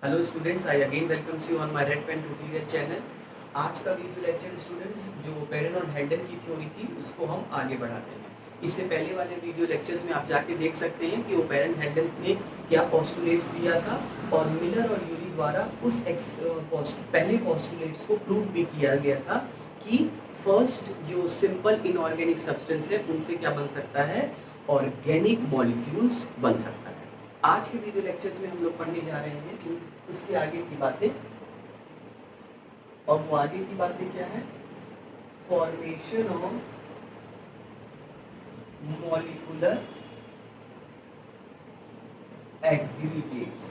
Hello students, I again welcomes you on my red pen tutorial channel. आज का video lecture students जो पेरेन और handle की theory थी उसको हम आगे बढ़ाते हैं। इससे पहले वाले वीडियो लेक्चर्स में आप जाके देख सकते हैं कि वो पेरेन हेंडल ने क्या पोस्टुलेट्स दिया था और मिलर और यूरी द्वारा उस पहले पोस्टुलेट्स को प्रूव भी किया गया था कि फर्स्ट जो सिंपल इनऑर्गेनिक सब्सटेंस है उनसे क्या बन सकता है, ऑर्गेनिक मॉलिक्यूल्स बन सकता है। आज के वीडियो लेक्चर्स में हम लोग पढ़ने जा रहे हैं उसके आगे की बातें। और वो आगे की बातें क्या है? Formation of molecular aggregates.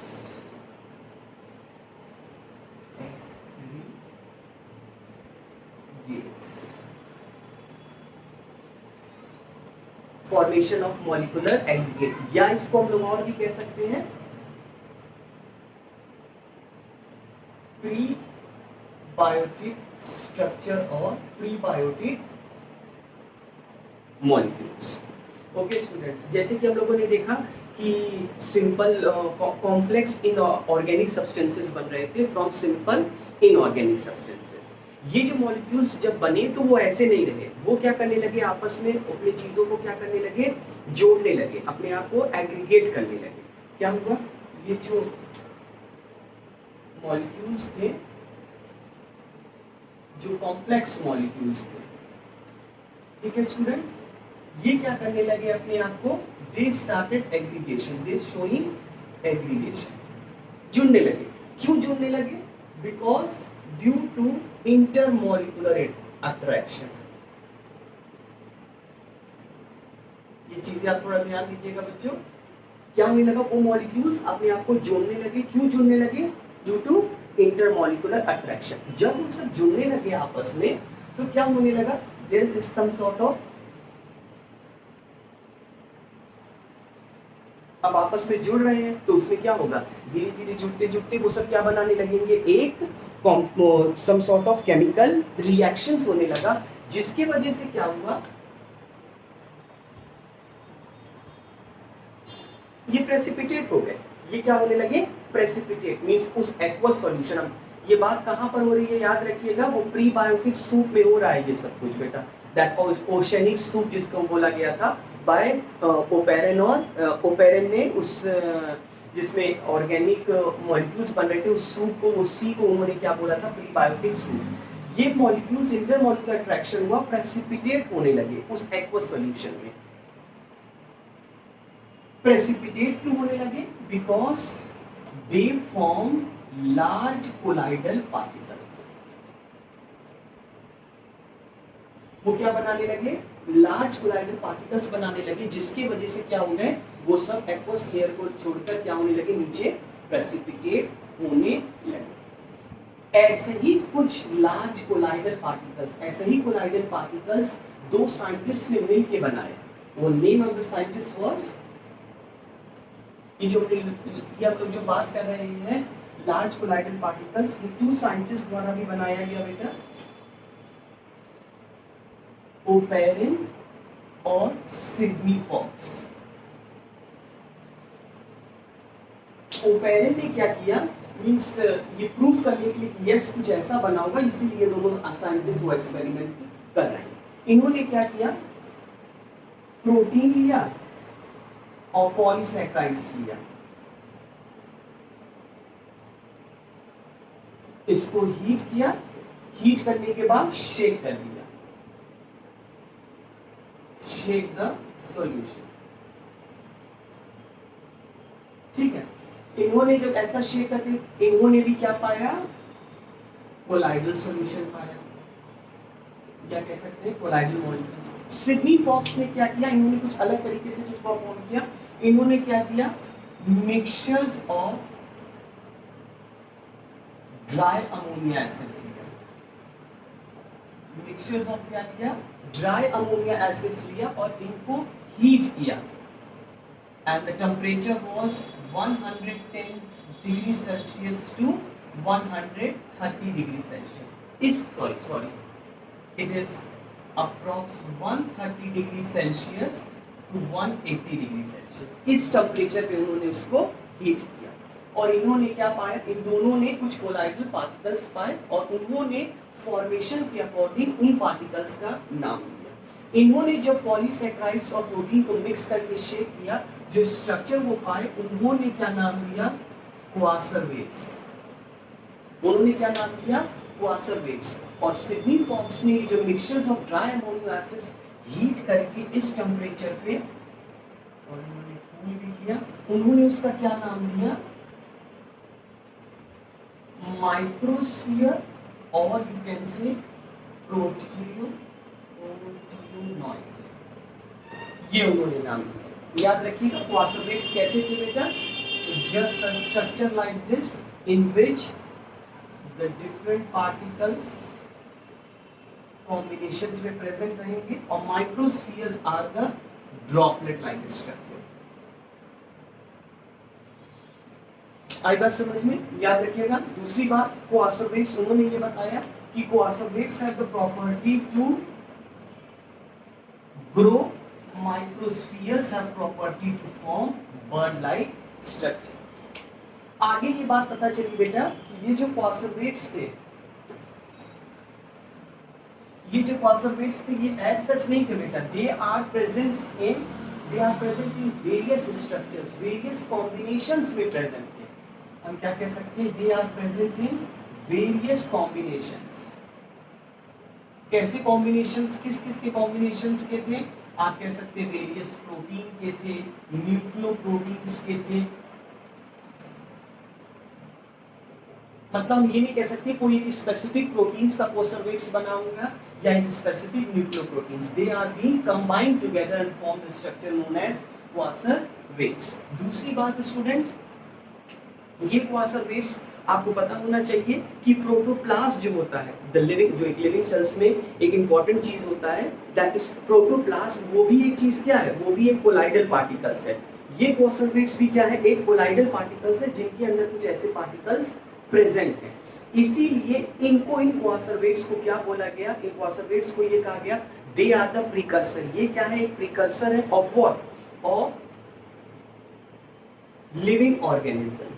Formation of molecular aggregate, या इसको हम लोग और भी कह सकते हैं प्रीबायोटिक स्ट्रक्चर और प्रीबायोटिक मॉलिक्यूल्स। ओके स्टूडेंट्स, जैसे कि हम लोगों ने देखा कि simple complex in organic substances बन रहे थे फ्रॉम सिंपल इनऑर्गेनिक सब्सटेंसेस। ये जो मॉलिक्यूल्स जब बने तो वो ऐसे नहीं रहे, वो क्या करने लगे, आपस में अपनी चीजों को क्या करने लगे, जोड़ने लगे, अपने आप को एग्रीगेट करने लगे। क्या हुआ? ये जो मॉलिक्यूल्स थे, जो कॉम्प्लेक्स मॉलिक्यूल्स थे, ठीक है स्टूडेंट्स, ये क्या करने लगे अपने आप को, they started aggregation, they showing aggregation, जुड़ने लगे। क्यों जुड़ने लगे? Because due to intermolecular attraction. ये चीजें आप थोड़ा ध्यान दीजिएगा बच्चों। क्या होने लगा? वो मॉलिक्यूल्स अपने आप को जोड़ने लगे। क्यों जुड़ने लगे? Due to intermolecular attraction. जब वो सब जुड़ने लगे आपस में तो क्या होने लगा, there is some sort of, अब आपस में जुड़ रहे हैं तो उसमें क्या होगा, धीरे धीरे जुड़ते जुड़ते वो सब क्या बनाने लगेंगे, एक some sort of chemical reactions होने लगा, जिसके वजह से क्या हुआ, ये प्रेसिपिटेट हो गए। ये क्या होने लगे? प्रेसिपिटेट मींस उस एक्वस सॉल्यूशन। अब ये बात कहां पर हो रही है याद रखिएगा, वो प्रीबायोटिक सूप में हो रहा है ये सब कुछ बेटा। दैट ओशनिक सूप जिसको बोला गया था बाय ओपेरन, और ओपेरन ने उस जिसमें ऑर्गेनिक मॉलिक्यूल्स बन रहे थे उस सूप को, उसी को उन्होंने क्या बोला था, प्रीबायोटिक सूप। ये मॉलिक्यूल्स इंटरमॉलिक्यूलर अट्रैक्शन हुआ, प्रेसिपिटेट होने लगे उस एक्वस सॉल्यूशन में। प्रेसिपिटेट क्यों होने लगे? Because they form large colloidal particles. वो क्या बनाने लगे? लार्ज कोलाइडल पार्टिकल्स बनाने लगे, जिसकी वजह से क्या हो गए, वो सब एक्वस लेयर को छोड़कर क्या होने लगे, नीचे प्रेसिपिटेट होने लगे। ऐसे ही कुछ लार्ज कोलाइडल पार्टिकल्स, ऐसे ही कोलाइडल पार्टिकल्स दो साइंटिस्ट ने मिलकर बनाए। वो name of the scientist was, ये हम लोग जो बात कर रहे हैं लार्ज कोलाइडल पार्टिकल्स, ये टू साइंटिस्ट द्वारा भी बनाया गया बेटा, ओपेरिन और सिडनी फॉक्स। ओपेरिन ने क्या किया, मींस ये प्रूफ करने के लिए कि यस कुछ ऐसा बना होगा, इसीलिए दोनों साइंटिस्ट वो एक्सपेरिमेंट कर रहे हैं। इन्होंने क्या किया, प्रोटीन लिया और पॉलीसैकेराइड्स लिया, इसको हीट किया, हीट करने के बाद शेक कर दिया, शेक द सॉल्यूशन। ठीक है, इन्होंने जब ऐसा शेक करके इन्होंने भी क्या पाया, कोलाइडल सॉल्यूशन पाया, क्या कह सकते हैं, कोलाइडल मॉलिक्यूल्स। सिडनी फॉक्स ने क्या किया, इन्होंने कुछ अलग तरीके से कुछ परफॉर्म किया। इन्होंने क्या किया, mixtures of dry ammonia acids लिया, मिक्सचर्स ऑफ क्या लिया, ड्राई अमोनिया एसिड्स लिया और इनको हीट किया, and the temperature was 110 degree Celsius to 130 degree Celsius. Sorry it is approx 130 degree Celsius to 180 degree Celsius. इस टेम्परेचर पे उन्होंने उसको हीट किया। और इन्होंने क्या पाया, इन दोनों ने कुछ कोलाइडल पार्टिकल्स पाए और उन्होंने फॉर्मेशन के अकॉर्डिंग उन पार्टिकल्स का नाम दिया। इन्होंने जब पॉलीसैकेराइड्स और प्रोटीन को मिक्स करके शेप किया, जो स्ट्रक्चर वो पाए उन्होंने क्या नाम दिया, क्वासरवेट्स। उन्होंने क्या नाम दिया, क्वासरवेट्स। और सिडनी फॉक्स ने जो मिक्सचर्स ऑफ ड्राई अमोनियो एसिड्स हीट करके इस टेम्परेचर पे और उन्होंने कूल भी किया, उन्होंने उसका क्या नाम दिया, माइक्रोस्फीयर और यू कैन से प्रोटियोनॉइड, ये उन्होंने नाम दिया। याद रखिएगा क्वासरवेट्स कैसे थे बेटा, just a structure like this in which the different particles combinations में प्रेजेंट रहेंगे और microspheres are the droplet like structure. आई बात समझ में, याद रखिएगा। दूसरी बात, क्वासरवेट्स उन्होंने ये बताया कि coacervates have the property to grow, microspheres have property to form bird like structures. आगे ये बात पता चली बेटा कि ये जो क्वासरवेट्स थे, ये जो क्वासरवेट्स थे ये एज सच नहीं थे बेटा, they are present in various structures, various combinations में प्रेजेंट थे। हम क्या कह सकते हैं, they are present in various combinations. कैसे कॉम्बिनेशंस, किस किस के कॉम्बिनेशंस के थे, आप कह सकते हैं वेरियस प्रोटीन के थे, न्यूक्लियोप्रोटीन्स के थे। मतलब हम ये नहीं कह सकते कोई स्पेसिफिक प्रोटीन्स का क्वासरवेट्स बना होगा या इन specific nucleoproteins, they are being combined together and form the structure known as coacervates. दूसरी बात स्टूडेंट्स, ये क्वासरवेट्स आपको पता होना चाहिए कि प्रोटोप्लास्ट जो होता है, द लिविंग, जो एक लिविंग सेल्स में एक इंपॉर्टेंट चीज होता है, दैट इज प्रोटोप्लास्ट, वो भी एक चीज क्या है, वो भी एक कोलाइडल पार्टिकल्स है। ये क्वासरवेट्स भी क्या है, एक कोलाइडल पार्टिकल्स है जिनके अंदर कुछ ऐसे पार्टिकल्स प्रेजेंट है। इसीलिए इनको, इन क्वासरवेट्स को क्या बोला गया, इन क्वासरवेट्स को ये कहा गया दे आर द प्रीकर्सर। ये क्या है, एक प्रीकर्सर है of what, of living organism.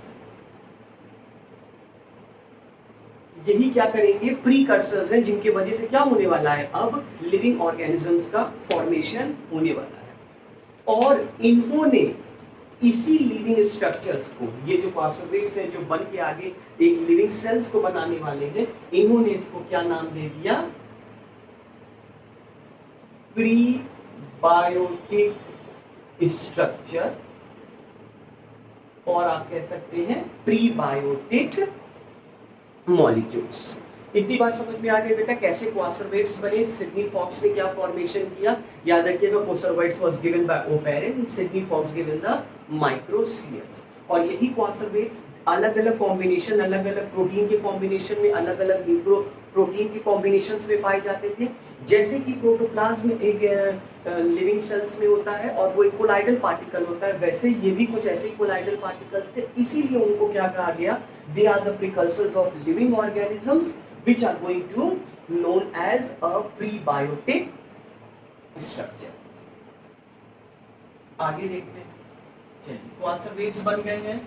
यही क्या करेंगे, प्रीकर्सर्स हैं जिनके वजह से क्या होने वाला है, अब लिविंग ऑर्गेनिजम्स का फॉर्मेशन होने वाला है। और इन्होंने इसी लिविंग स्ट्रक्चर्स को, ये जो क्वासरवेट्स हैं जो बन के आगे एक लिविंग सेल्स को बनाने वाले हैं, इन्होंने इसको क्या नाम दे दिया, प्रीबायोटिक स्ट्रक्चर, और आप कह सकते हैं प्रीबायोटिक मॉलिक्यूल्स। इतनी बात समझ में आ गई बेटा, कैसे क्वासरवेट्स बने, सिडनी फॉक्स ने क्या फॉर्मेशन किया। याद रखिएगा coacervates was given by Oparin, Sidney Fox given the microspheres. और यही क्वासरवेट्स अलग अलग कॉम्बिनेशन, अलग अलग प्रोटीन के कॉम्बिनेशन में, अलग अलग न्यूक्लियो प्रोटीन के कॉम्बिनेशंस में पाए जाते थे। जैसे कि प्रोटोप्लाज्म एक लिविंग सेल्स में होता है और वो एक कोलाइडल पार्टिकल होता है, वैसे ये भी कुछ ऐसे ही कोलाइडल पार्टिकल्स थे। इसीलिए उनको क्या कहा गया, they are the precursors of living organisms which are going to known as a prebiotic structure। आगे देखते हैं, चलिए क्वासरवेट्स बन गए हैं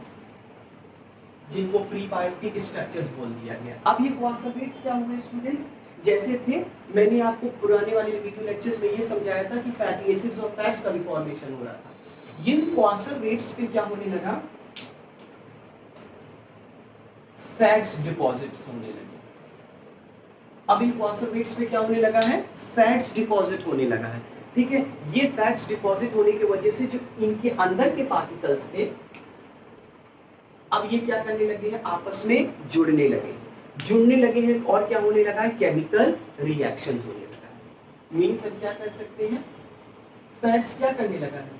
जिनको प्रीबायोटिक स्ट्रक्चर्स बोल दिया गया। अब ये क्वासरवेट्स क्या हुए स्टूडेंट्स, जैसे थे, मैंने आपको पुराने वाले वीडियो लेक्चर्स में ये समझाया था कि फैटी एसिड्स और फैट्स का भी फॉर्मेशन हो रहा था। ये क्वासरवेट्स पे क्या होने लगा, फैट्स डिपॉजिट्स होने लगे। अब इन क्वासरवेट्स पे क्या होने लगा है, फैट्स डिपॉजिट होने लगा है। ठीक है, ये फैट्स डिपॉजिट होने की वजह से जो इनके अंदर के पार्टिकल्स थे, अब ये क्या करने लगे हैं, आपस में जुड़ने लगे हैं। और क्या होने लगा है, केमिकल रिएक्शंस होने लगा है। मींस हम क्या कर सकते हैं, फैट्स क्या करने लगा है,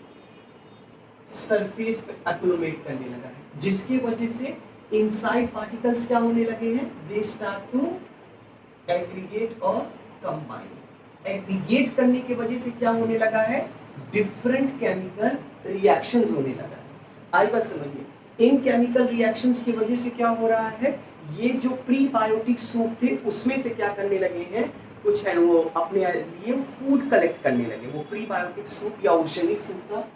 सरफेस पे एक्युमुलेट करने लगा है, जिसकी वजह से इनसाइड पार्टिकल्स क्या होने लगे हैं, दे स्टार्ट टू एग्रीगेट और कंबाइन। एग्रीगेट करने की वजह से क्या होने लगा है, डिफरेंट केमिकल रिएक्शंस होने लगा है। आई बात समझिए, इन केमिकल रिएक्शंस की वजह से क्या हो रहा है, ये जो प्रीबायोटिक सूप थे उसमें से क्या करने लगे हैं, कुछ है वो अपने लिए फूड कलेक्ट करने लगे। वो प्रीबायोटिक सूप या ओशनिक सूप था,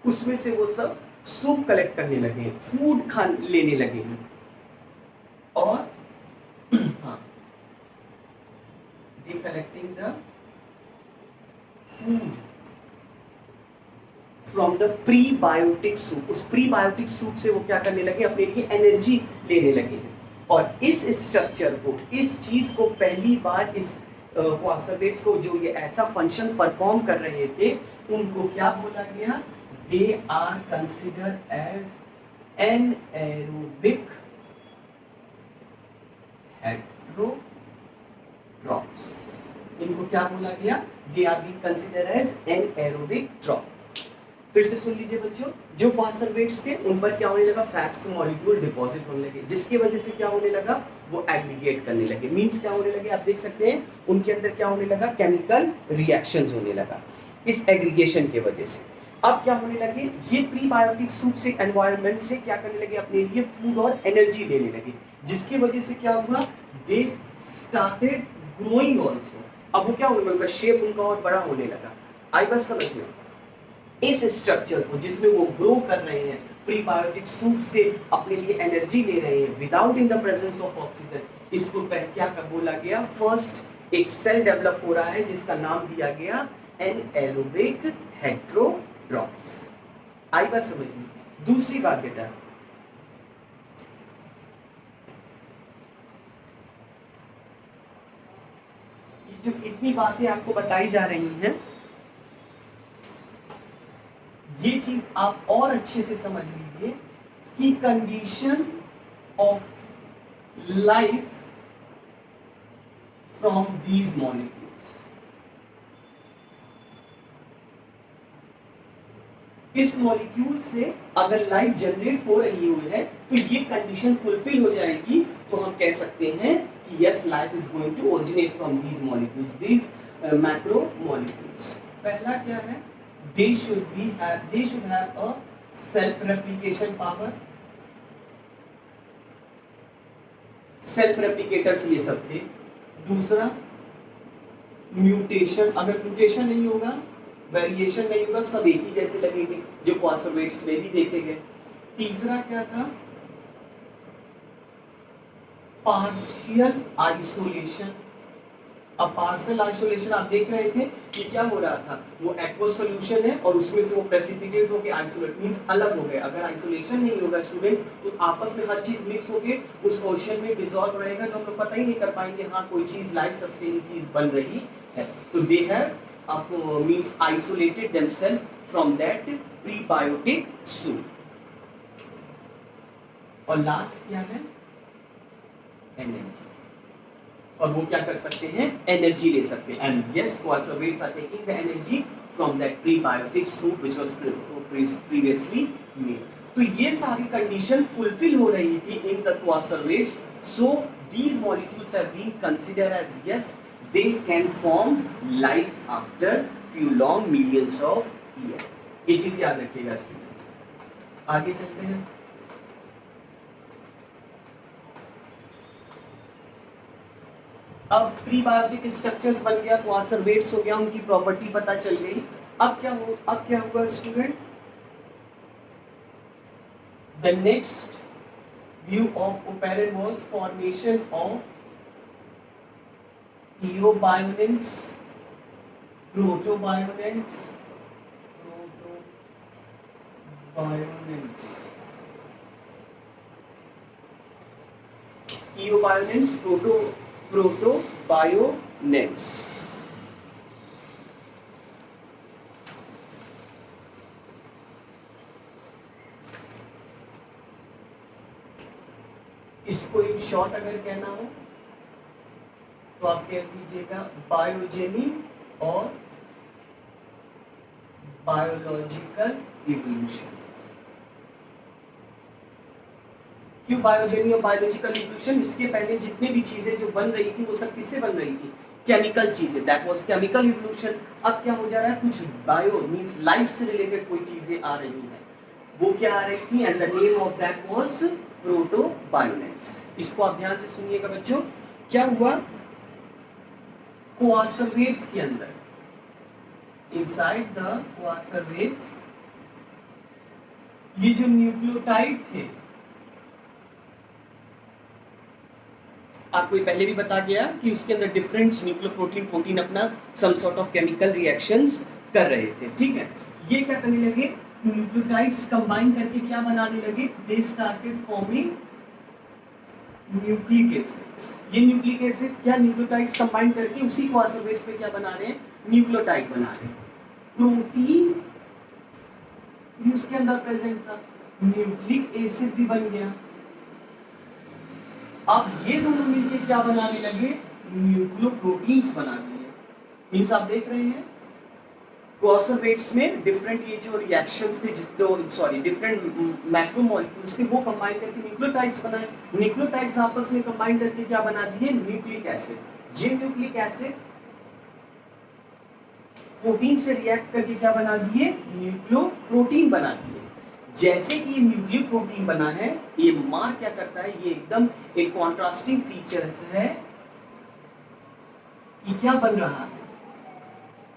उसमें से वो सब सूप कलेक्ट करने लगे हैं, फूड खान लेने लगे हैं, और हाँ, they collecting the food from the prebiotic soup. उस प्रीबायोटिक सूप से वो क्या करने लगे, अपने लिए एनर्जी लेने लगे हैं। और इस स्ट्रक्चर को, इस चीज को पहली बार इस क्वासर्वेट्स को, जो ये ऐसा फंक्शन परफॉर्म कर रहे थे, उनको क्या बोला गया, they are consider as anaerobic heterotrophs. इनको क्या बोला गया, they are being consider as anaerobic troph. फिर से सुन लीजिए बच्चों, जो कॉन्सर्वेट्स थे उन पर क्या होने लगा, फैट्स मॉलिक्यूल डिपॉजिट होने लगे, जिसकी वजह से क्या होने लगा, वो एग्रीगेट करने लगे। मींस क्या होने लगे, आप देख सकते हैं उनके अंदर क्या होने लगा, केमिकल रिएक्शंस होने लगा इस एग्रीगेशन की वजह से। अब क्या होने लगे, ये प्रीबायोटिक सूप से, एनवायरनमेंट से क्या करने लगे, अपने लिए फूड और एनर्जी लेने लगे, जिसकी वजह से क्या हुआ, दे स्टार्टेड ग्रोइंग आल्सो। अब वो क्या होने लगा, शेप उनका और बड़ा होने लगा। आई बात समझ में, इस स्ट्रक्चर को जिसमें वो ग्रो कर रहे हैं, प्रीबायोटिक सूप से अपने लिए एनर्जी ले रहे हैं without in the presence of oxygen, इसको क्या बोला गया, फर्स्ट एक सेल डेवलप हो रहा है जिसका नाम दिया गया एनएरोबिक हेटेरोट्रॉप्स। आई बात समझ में। दूसरी बात बेटा, जो इतनी बातें आपको बताई जा रही हैं, ये चीज आप और अच्छे से समझ लीजिए कि condition of life from these molecules, इस मॉलिक्यूल से अगर लाइफ जनरेट हो रही हुई है तो ये कंडीशन फुलफिल हो जाएगी, तो हम कह सकते हैं कि yes, life is going to originate from these molecules, these macro molecules. पहला क्या है, they should have a self replication power, self replicators ये सब थे। दूसरा म्यूटेशन, अगर म्यूटेशन नहीं होगा, वेरिएशन नहीं होगा, सब एक ही जैसे लगेंगे, जो क्वासर्वेट्स में भी देखे गए। तीसरा क्या था, पार्शियल आइसोलेशन। अब पार्शियल आइसोलेशन आप देख रहे थे कि क्या हो रहा था, वो एक्वस सॉल्यूशन है और उसमें से वो प्रेसिपिटेट होकर आइसोलेट मींस अलग हो गए। अगर आइसोलेशन नहीं होगा स्टूडेंट, तो आपस में हर चीज मिक्स होके उस ओशन में डिसॉल्व रहेगा, जो हम लोग पता ही नहीं कर पाएंगे हाँ कोई चीज लाइफ सस्टेनिंग चीज बन रही है। तो they have means isolated themselves from that prebiotic soup. और लास्ट क्या है, एनर्जी। और वो क्या कर सकते हैं, एनर्जी ले सकते हैं। And yes, coacervates are taking the energy from that prebiotic soup which was previously made. तो ये सारी कंडीशन फुलफिल हो रही थी in the coacervates, so these molecules have been considered as yes, they can form life after few long millions of year. ये चीज याद रखिएगा स्टूडेंट्स। आगे चलते हैं। अब प्रीबायोटिक स्ट्रक्चर्स बन गया, क्वासर्वेट्स हो गया, उनकी प्रॉपर्टी पता चल गई। अब क्या हुआ student, the next view of Oparin was formation of eobionts, protobionts, eobionts, protobionts. इसको इन शॉर्ट अगर कहना हो तो आप कह दीजिएगा बायोजेनी और बायोलॉजिकल इवोल्यूशन। क्यों बायोजेनी और बायोलॉजिकल इवोल्यूशन? इसके पहले जितने भी चीजें जो बन रही थी वो सब किससे बन रही थी, केमिकल चीजें, दैट वाज केमिकल इवोल्यूशन। अब क्या हो जा रहा है, कुछ बायो मींस लाइफ से रिलेटेड कोई चीजें आ रही हैं, वो क्या आ रही थी, and the name of that was protobionts. इसको आप ध्यान से सुनिएगा बच्चों। क्या हुआ, क्वासर्वेट्स के अंदर, इनसाइड द क्वासर्वेट्स ये जो न्यूक्लियोटाइड थे, आपको पहले भी बता गया कि उसके अंदर डिफरेंट न्यूक्लियोप्रोटीन प्रोटीन अपना some sort of chemical reactions कर रहे थे, ठीक है। ये क्या करने लगे, न्यूक्लियोटाइड्स कंबाइन करके क्या बनाने लगे, they started forming nucleic acids. ये न्यूक्लिक एसिड क्या, न्यूक्लियोटाइड्स कंबाइन करके उसी क्वासोवेट्स में क्या बना रहे हैं, न्यूक्लियोटाइड बना रहे हैं। प्रोटीन भी उसके अंदर प्रेजेंट था, न्यूक्लिक एसिड भी बन गया। अब ये दोनों मिलकर क्या बनाने लगे, न्यूक्लियोप्रोटीन्स बना दिए। मींस आप देख रहे हैं क्वासोवेट्स में डिफरेंट ये जो रिएक्शंस थे, डिफरेंट मैक्रोमोलेक्यूल्स थे, वो कंबाइन करके न्यूक्लियोटाइड्स बनाए। न्यूक्लियोटाइड्स आपस में कंबाइन करके क्या बना दिए, न्यूक्लिक एसिड। ये न्यूक्लिक एसिड प्रोटीन से रिएक्ट करके क्या बना दिए, न्यूक्लियोप्रोटीन बना दिए। जैसे कि ये न्यूक्लियोप्रोटीन बना है, ये मार्क क्या करता है, ये एकदम एक कॉन्ट्रास्टिंग फीचर्स है कि क्या बन रहा है,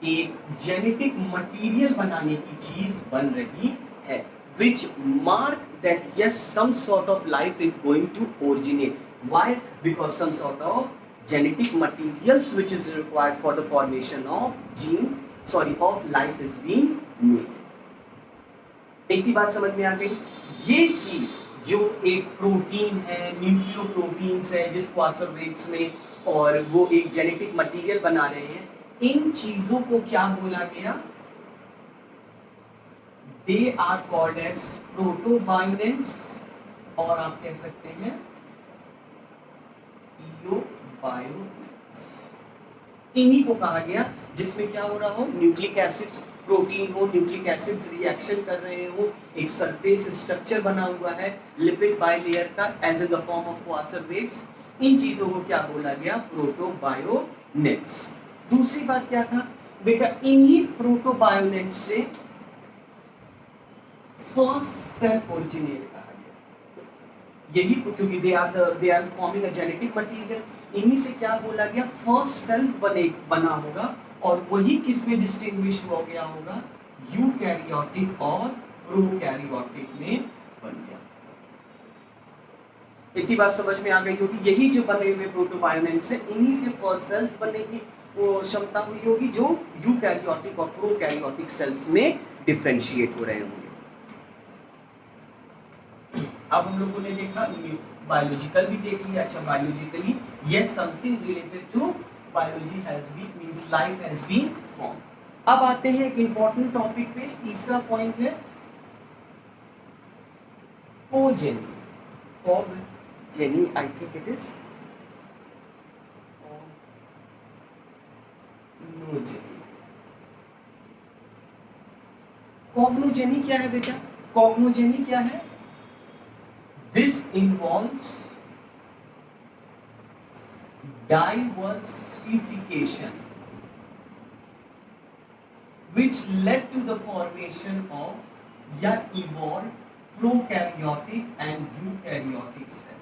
एक जेनेटिक मटेरियल बनाने की चीज बन रही है, which mark that yes some sort of life is going to originate. Why? Because some sort of genetic materials which is required for the formation of life is being made. एक ही बात समझ में आ गई। ये चीज जो एक प्रोटीन है, न्यूक्लियोप्रोटीन्स है जिस क्वासोवेट्स में, और वो एक जेनेटिक मटेरियल बना रहे हैं, इन चीजों को क्या बोला गया, दे आर कॉल्ड एज प्रोटोबायोनेंट्स, और आप कह सकते हैं इयोबायोनेंट्स। इन्हीं को कहा गया जिसमें क्या हो रहा हो, न्यूक्लिक एसिड्स प्रोटीन हो, न्यूक्लिक एसिड्स रिएक्शन कर रहे हो, एक सरफेस स्ट्रक्चर बना हुआ है लिपिड बाइलेयर का as in the form of coacervates. इन चीजों को क्या बोला गया, प्रोटोबायोनेंट्स। दूसरी बात क्या था बेटा, इन्हीं प्रोटोबायोनेंट्स से फर्स्ट सेल ओरिजिनेट कहा गया। यही क्योंकि they are forming a genetic material, इन्हीं से क्या बोला गया, फर्स्ट सेल बना होगा, और वही किस में डिस्टिंग्विश हो गया होगा, यूकैरियोटिक और प्रोकैरियोटिक में बन गया। इतनी बात समझ में आ गई होगी। यही जो बने हुए प्रोटोबायोनेंट्स हैं, इन्हीं से फर्स्ट सेल्स बनने की वो क्षमता हुई होगी जो यूकैरियोटिक और प्रोकैरियोटिक सेल्स में डिफरेंशिएट हो रहे होंगे। अब हम लोगों ने देखा बायोलॉजिकल भी देख लिया। अच्छा, biologically yes something related to biology has been means life has been form. अब आते हैं एक इंपॉर्टेंट टॉपिक पे, तीसरा पॉइंट है कोजेनी। कोजेनी आई थिंक इट इज कॉग्नोजेनी क्या है बेटा, कॉग्नोजेनी क्या है, this involves diversification which led to the formation of या evolved prokaryotic and eukaryotic cell।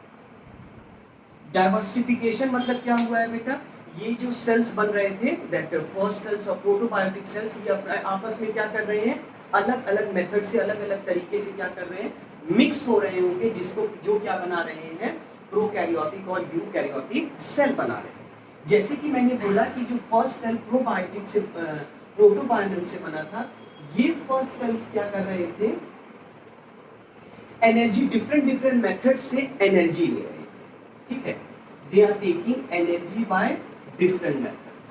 Diversification मतलब क्या हुआ है बेटा, ये जो सेल्स बन रहे थे, दैट फर्स्ट सेल्स और प्रोटोबायोटिक सेल्स, ये आपस में क्या कर रहे हैं, अलग अलग मेथड से, अलग अलग तरीके से क्या कर रहे हैं, मिक्स हो रहे होंगे, जिसको जो क्या बना रहे हैं, प्रोकैरियोटिक और यूकैरियोटिक सेल बना रहे हैं। जैसे कि मैंने बोला कि जो फर्स्ट सेल प्रोबायोटिक से प्रोटोबायोनेंट से बना था, ये फर्स्ट सेल्स क्या कर रहे थे, एनर्जी डिफरेंट मेथड से एनर्जी ले रहे थे, ठीक है, they are taking energy by different methods.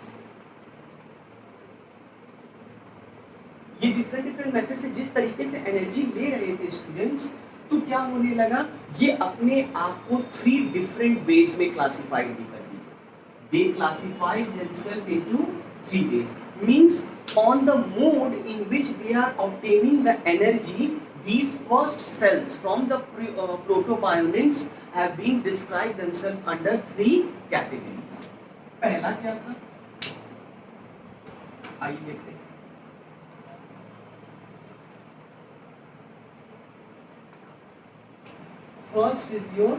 ये डिफरेंट मेथड से जिस तरीके से एनर्जी ले रहे थे स्टूडेंट्स, तो क्या होने लगा, ये अपने आप को 3 डिफरेंट वेज में क्लासिफाइड भी कर दिए। They classified themselves into 3 ways, means on the mode in which they are obtaining the energy, these first cells from the protobionids have been described themselves under 3 categories। पहला क्या था, आइए देखते हैं। First is your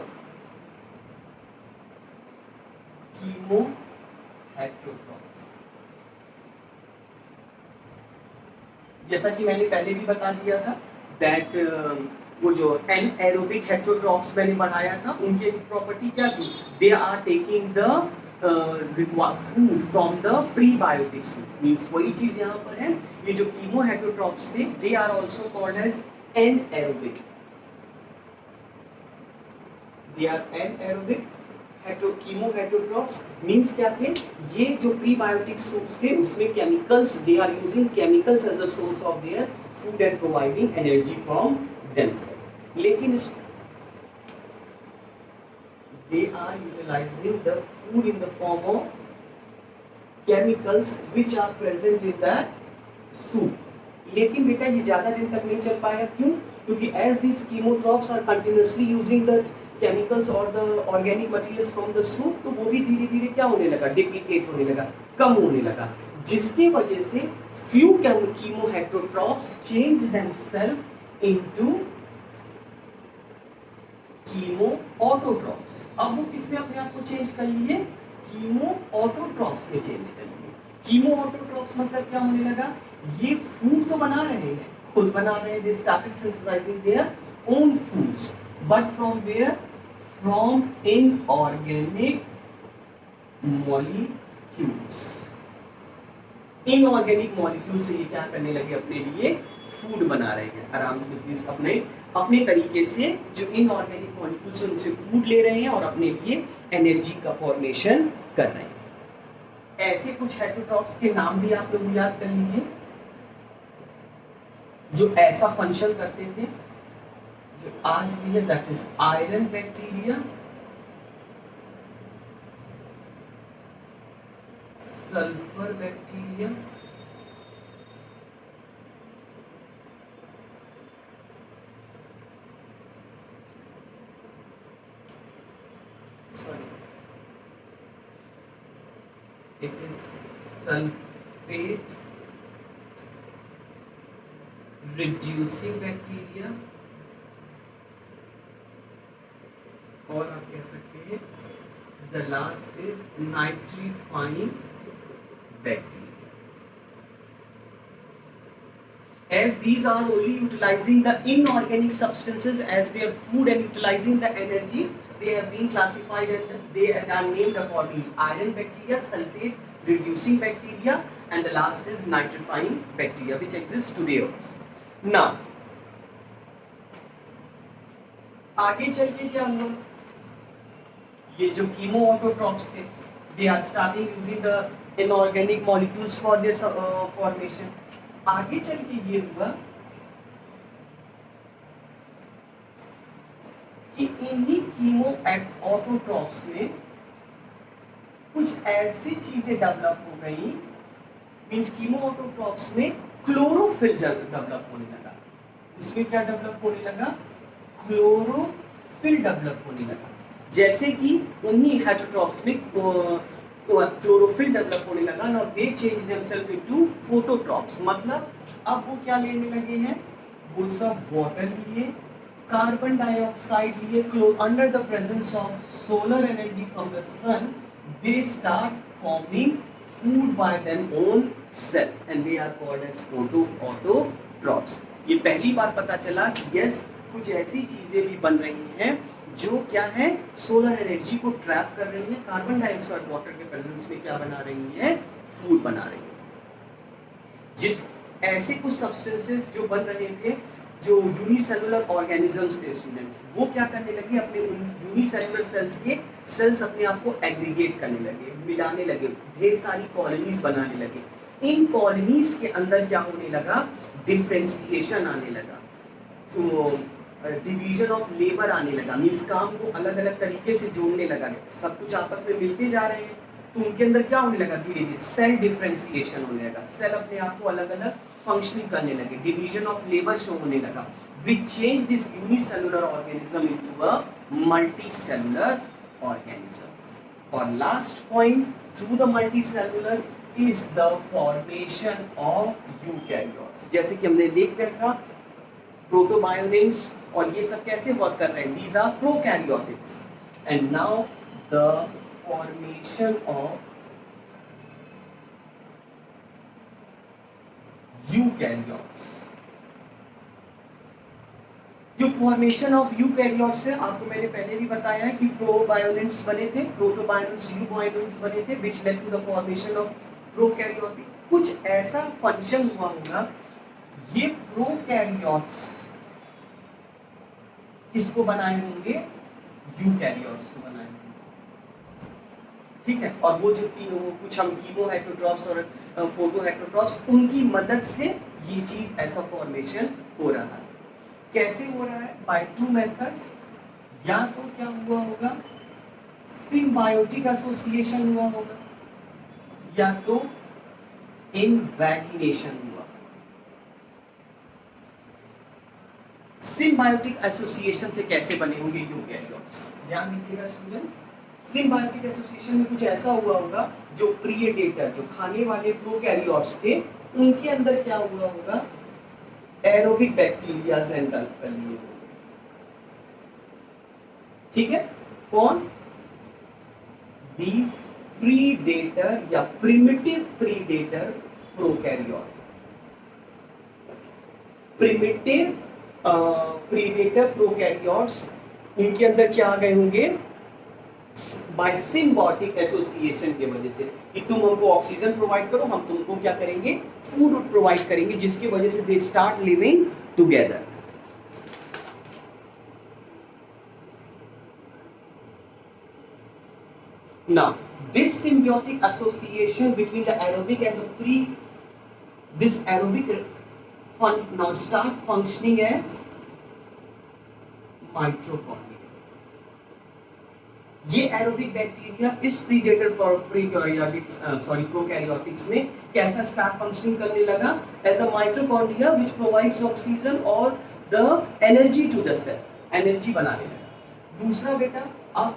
chemoheterotrophs। जैसा कि मैंने पहले भी बता दिया था, दैट वो जो एनाएरोबिक हेटरोट्रॉप्स मैंने बढ़ाया था, उनकी प्रॉपर्टी क्या थी? They are taking the food from the prebiotic soup. Means वही चीज यहाँ पर है, ये जो कीमो हेटरोट्रॉप्स थे, they are also called as anaerobic. They are anaerobic chemo heterotrophs. Means क्या थे? ये जो प्रीबायोटिक सूट्स थे उसमें chemicals, they are using chemicals as a source of their food and providing energy from themselves. लेकिन they are utilizing the food in the form of chemicals which are present in that soup. लेकिन बेटा ये ज्यादा दिन तक नहीं चल पाया, क्यों? क्योंकि as these chemotrophs are continuously using the chemicals or the organic materials from the soup, तो वो भी धीरे धीरे क्या होने लगा? डिप्लीकेट होने लगा, कम होने लगा, जिसकी वजह से few chemoheterotrophs change themselves into chemo autotrophs. अब वो किसमें अपने आप को चेंज कर लिए? कीमो ऑटोट्रॉप्स में चेंज कर लिए। कीमो ऑटोट्रॉप्स मतलब क्या होने लगा? ये फूड तो बना रहे हैं, खुद बना रहे हैं, they started synthesising their own foods, but from where? From inorganic molecules. Inorganic molecule से ये क्या करने लगे? अपने लिए फूड बना रहे हैं आराम से, अपने अपने तरीके से जो इनऑर्गेनिक मॉलिक्यूल्स हैं उनसे फूड ले रहे हैं और अपने लिए एनर्जी का फॉर्मेशन कर रहे हैं। ऐसे कुछ हेटरोट्रॉप्स के नाम भी आप लोग याद कर लीजिए जो ऐसा फंक्शन करते थे, जो आज भी है, that is iron bacteria, sulphur bacteria, it is sulfate reducing bacteria, और आप कह सकते हैं the last is nitrifying bacteria. As these are only utilizing the inorganic substances as their food and utilizing the energy, they have been classified and they are named accordingly: iron bacteria, sulfate reducing bacteria, and the last is nitrifying bacteria, which exists today also. Now आगे चल के क्या हुआ? ये जो chemo autotrophs थे, they are starting using the inorganic molecules for this formation. आगे चल के ये हुआ कि इन्हीं कीमो ऑटोट्रॉप्स में कुछ ऐसी चीजें डेवलप हो गई, मींस कीमो ऑटोट्रॉप्स में क्लोरोफिल डेवलप होने लगा। उसमें क्या डेवलप होने लगा? क्लोरोफिल डेवलप होने लगा। जैसे कि उन्हीं हेटरोट्रॉप्स में क्लोरोफिल डेवलप होने लगा, now they change themselves into phototrophs. मतलब अब वो क्या लेने लगे हैं? वो सब वाटर लिए, कार्बन डाइऑक्साइड लिए, under the presence of solar energy from the sun, they start forming food by them own self and they are called as photo autotrophs. ये पहली बार पता चला कि यस, कुछ ऐसी चीजें भी बन रही हैं जो क्या है? सोलर एनर्जी को ट्रैप कर रही है, कार्बन डाइऑक्साइड वाटर के प्रेजेंस में क्या बना रही है? फूड बना रही है। जिस ऐसे कुछ सब्सटेंसेस जो बन रहे थे, जो यूनिसेलुलर ऑर्गेनिजम्स थे स्टूडेंट्स, वो क्या करने लगे? अपने यूनिसेलुलर सेल्स के सेल्स अपने आप को एग्रीगेट करने लगे, मिलाने लगे, ढेर सारी कॉलोनीज बनाने लगे। इन कॉलोनीज के अंदर क्या होने लगा? डिफरेंशिएशन आने लगा, तो डिवीजन ऑफ लेबर आने लगा, मींस काम को अलग अलग तरीके से जोड़ने लगा, सब कुछ आपस में मिलते जा रहे हैं, तो उनके अंदर क्या होने लगा? धीरे धीरे सेल डिफरेंशिएशन होने लगा, सेल अपने आप को अलग अलग फंक्शनिंग करने लगे, डिवीजन ऑफ लेबर शो होने लगा, which change this unicellular organism into a multicellular organism. और last point, through the multicellular is the formation of eukaryotes. जैसे कि हमने देख रखा प्रोटोबायोनिम्स और ये सब कैसे वर्क कर रहे हैं, these are prokaryotics, and now the formation of eukaryotes. जो फॉर्मेशन ऑफ यूकैरियोट्स है, आपको मैंने पहले भी बताया है कि प्रोबायोलेंट्स बने थे, प्रोटोबायोलेंट्स, यूबायोलेंट्स बने थे, which led to the formation of prokaryotic. कुछ ऐसा फंक्शन हुआ होगा, ये प्रोकैरियोट्स किसको बनाए होंगे, यूकैरियोट्स को बनाए होंगे, ठीक है। और वो जो तीनों, वो कुछ हम कीमो हेटेरोट्रॉप्स और फोटो हेटेरोट्रॉप्स, उनकी मदद से ये चीज ऐसा फॉर्मेशन हो रहा है। कैसे हो रहा है, बाय टू मेथड्स। या तो क्या हुआ होगा, सिम्बायोटिक एसोसिएशन हुआ होगा, या तो इनवैगिनेशन हुआ। सिम्बायोटिक एसोसिएशन से कैसे बने होंगे यूकैरियोट्स, ध्यान दीजिएगा स्टूडेंट्स। सिम्बायोटिक एसोसिएशन में कुछ ऐसा हुआ होगा, जो प्रीडेटर, जो खाने वाले प्रोकैरियोट्स थे, उनके अंदर क्या हुआ होगा, एरोबिक बैक्टीरिया एंगल्फ कर लिए होंगे, ठीक है। कौन, दीज प्रीडेटर या primitive predator prokaryote. Primitive predator prokaryotes, इनके अंदर क्या आ गए होंगे, बाय सिम्बायोटिक एसोसिएशन की वजह से, कि तुम हमको ऑक्सीजन प्रोवाइड करो, हम तुमको क्या करेंगे, फूड प्रोवाइड करेंगे, जिसकी वजह से they start living together. Now, this symbiotic association between the aerobic and the this aerobic now start functioning as mitochondria. ये एरोबिक बैक्टीरिया इस प्रीडेटर प्रोकैरियोटिक्स में कैसा स्टार्ट फंक्शनिंग करने लगा, as a mitochondria which provides oxygen और the energy to the cell, energy बनाने लगा। दूसरा बेटा, अब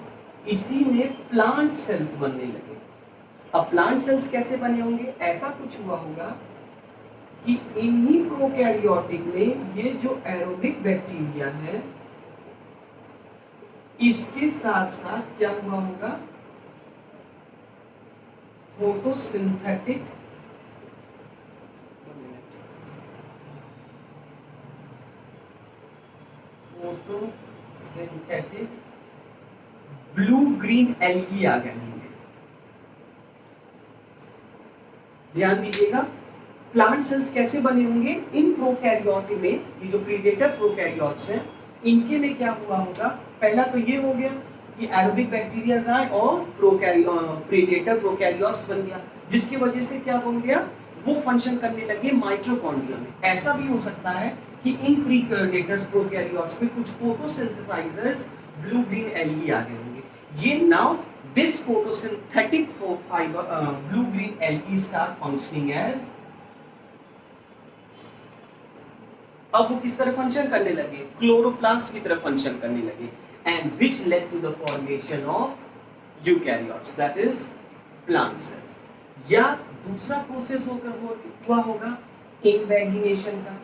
इसी में प्लांट सेल्स बनने लगे। अब प्लांट सेल्स कैसे बने होंगे, ऐसा कुछ हुआ होगा कि इन्हीं प्रोकैरियोटिक में ये जो एरोबिक बैक्टीरिया है, इसके साथ साथ क्या हुआ होगा, फोटोसिंथेटिक ब्लू ग्रीन एल्गी आ गए होंगे। ध्यान दीजिएगा, प्लांट सेल्स कैसे बने होंगे, इन प्रोकैरियोट में, ये जो प्रीडेटर प्रोकैरियोट्स हैं, इनके में क्या हुआ होगा, पहला तो ये हो गया कि एरोबिक बैक्टीरिया आए और प्रीडेटर प्रोकैरियोट्स बन गया, जिसकी वजह से क्या बन गया, वो फंक्शन करने लगे माइटोकॉन्ड्रिया में। ऐसा भी हो सकता है कि इन प्रीडेटर्स प्रोकैरियोट्स में कुछ फोटोसिंथेसाइजर्स ब्लू ग्रीन एल्गी आ गए होंगे। ये now this photosynthetic fiber blue green algae start functioning as, अब वो किस तरह फंक्शन करने लगे, क्लोरोप्लास्ट की तरह फंक्शन करने लगे, and which led to the formation of eukaryotes, that is plant cells. या दूसरा प्रोसेस हुआ होगा इनवैगिनेशन का।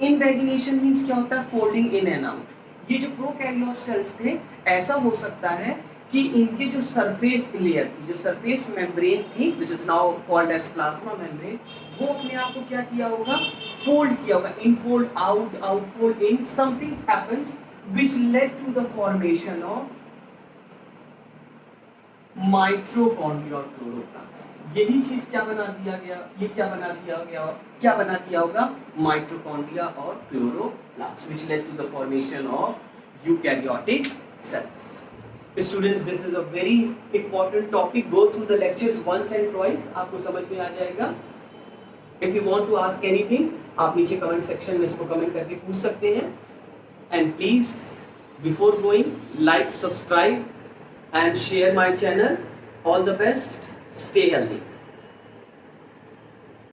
इनवैगिनेशन मींस क्या होता है, फोल्डिंग इन एंड आउट। ये जो प्रोकैरियोट सेल्स थे, ऐसा हो सकता है कि इनके जो सरफेस लेयर थी, जो सरफेस मेम्ब्रेन थी, which is now called as plasma membrane, वो अपने आप को क्या किया होगा, फोल्ड किया होगा, infold out, outfold in, something happens which led to the formation of mitochondria और क्लोरोप्लास्ट। यही चीज क्या बना दिया गया, ये क्या बना दिया होगा, माइटोकॉन्ड्रिया और chloroplast, which led to the formation of eukaryotic cells. Students, this is a very important topic. Go through the lectures once and twice. आपको समझ में आ जाएगा। If you want to ask anything, आप नीचे comment section में इसको comment करके पूछ सकते हैं। And please, before going, like, subscribe, and share my channel. All the best. Stay healthy.